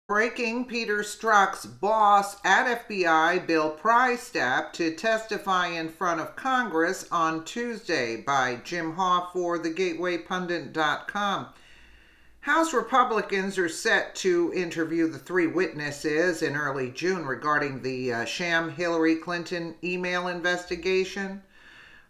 Breaking: Peter Strzok's boss at FBI, Bill Priestap, to testify in front of Congress on Tuesday, by Jim Hoff for thegatewaypundit.com. House Republicans are set to interview the three witnesses in early June regarding the sham Hillary Clinton email investigation.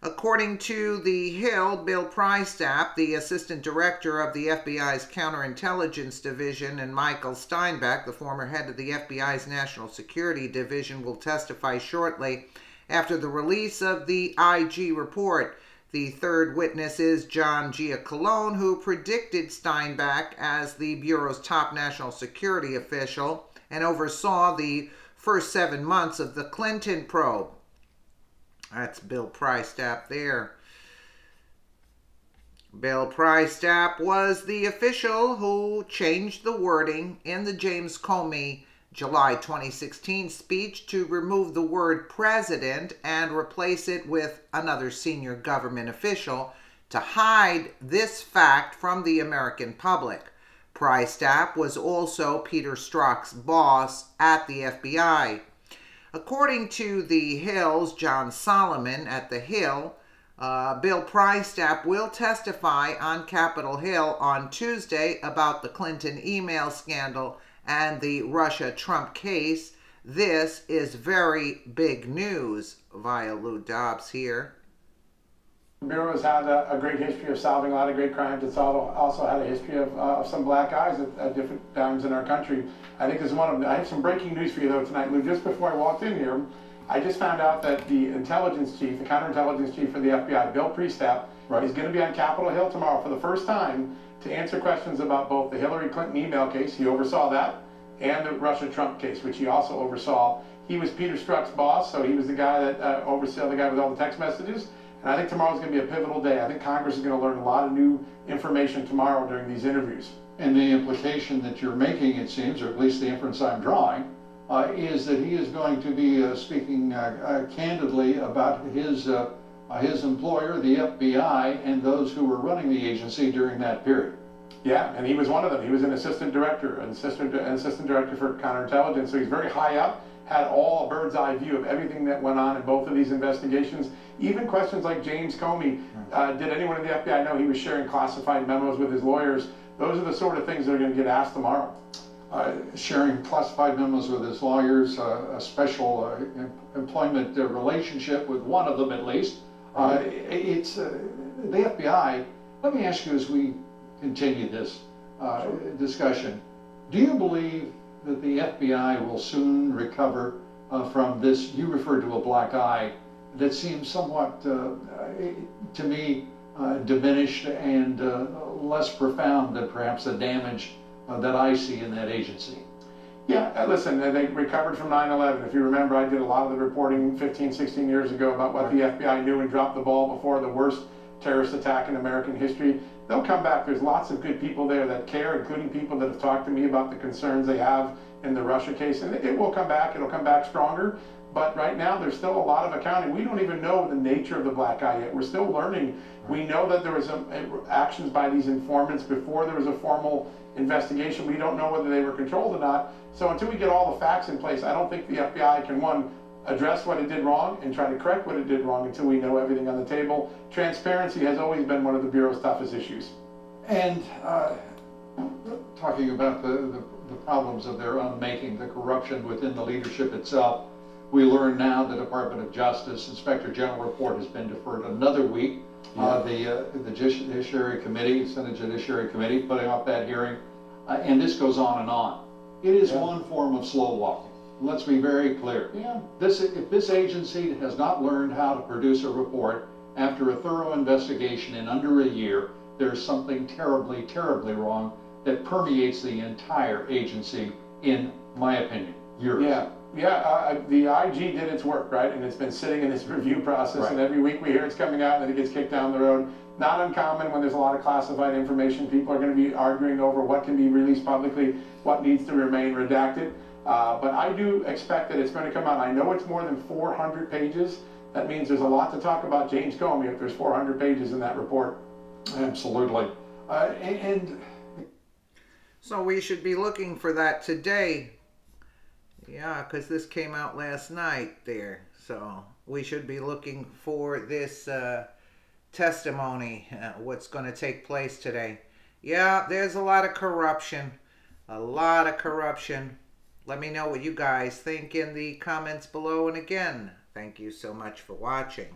According to The Hill, Bill Priestap, the assistant director of the FBI's counterintelligence division, and Michael Steinbeck, the former head of the FBI's national security division, will testify shortly after the release of the IG report. The third witness is John Giacalone, who predicted Steinbeck as the Bureau's top national security official and oversaw the first 7 months of the Clinton probe. That's Bill Priestap there. Bill Priestap was the official who changed the wording in the James Comey July 2016 speech to remove the word president and replace it with another senior government official to hide this fact from the American public. Priestap was also Peter Strzok's boss at the FBI. According to The Hill's John Solomon at The Hill, Bill Priestap will testify on Capitol Hill on Tuesday about the Clinton email scandal and the Russia-Trump case. This is very big news, via Lou Dobbs here. The Bureau has had a great history of solving a lot of great crimes. It's also had a history of some black eyes at different times in our country. I think this is one of them. I have some breaking news for you though tonight, Lou. Just before I walked in here, I just found out that the intelligence chief, the counterintelligence chief for the FBI, Bill Priestap, is going to be on Capitol Hill tomorrow for the first time to answer questions about both the Hillary Clinton email case, he oversaw that, and the Russia-Trump case, which he also oversaw. He was Peter Strzok's boss, so he was the guy that oversaw, the guy with all the text messages. And I think tomorrow's going to be a pivotal day. I think Congress is going to learn a lot of new information tomorrow during these interviews. And the implication that you're making, it seems, or at least the inference I'm drawing, is that he is going to be speaking candidly about his employer, the FBI, and those who were running the agency during that period. Yeah, and he was one of them. He was an assistant director for counterintelligence, so he's very high up, had all a bird's eye view of everything that went on in both of these investigations. Even questions like James Comey, did anyone in the FBI know he was sharing classified memos with his lawyers? Those are the sort of things that are going to get asked tomorrow. Sharing classified memos with his lawyers, a special employment relationship with one of them at least. It's the FBI. Let me ask you as we continue this discussion, do you believe that the FBI will soon recover from this, you referred to a black eye, that seems somewhat, to me, diminished and less profound than perhaps the damage that I see in that agency? Yeah, listen, they recovered from 9/11. If you remember, I did a lot of the reporting 15, 16 years ago about what the FBI knew and dropped the ball before the worst terrorist attack in American history. They'll come back. There's lots of good people there that care, including people that have talked to me about the concerns they have in the Russia case, and it will come back. It'll come back stronger. But right now, there's still a lot of accounting. We don't even know the nature of the black eye yet. We're still learning. We know that there was actions by these informants before there was a formal investigation. We don't know whether they were controlled or not. So until we get all the facts in place, I don't think the FBI can, one, address what it did wrong and try to correct what it did wrong until we know everything on the table. Transparency has always been one of the Bureau's toughest issues. And talking about the problems of their own making, the corruption within the leadership itself, we learn now the Department of Justice Inspector General report has been deferred another week. The Judiciary Committee, Senate Judiciary Committee, putting off that hearing, and this goes on and on. It is one form of slow walking. Let's be very clear. If this agency has not learned how to produce a report after a thorough investigation in under a year, there's something terribly, terribly wrong that permeates the entire agency, in my opinion. Yours. The IG did its work, right? And it's been sitting in this review process, and every week we hear it's coming out and then it gets kicked down the road. Not uncommon when there's a lot of classified information. People are going to be arguing over what can be released publicly, what needs to remain redacted. But I do expect that it's going to come out. I know it's more than 400 pages. That means there's a lot to talk about James Comey if there's 400 pages in that report. Absolutely. So we should be looking for that today. Yeah, because this came out last night there. So we should be looking for this testimony, what's going to take place today. Yeah, there's a lot of corruption. A lot of corruption. Let me know what you guys think in the comments below. And again, thank you so much for watching.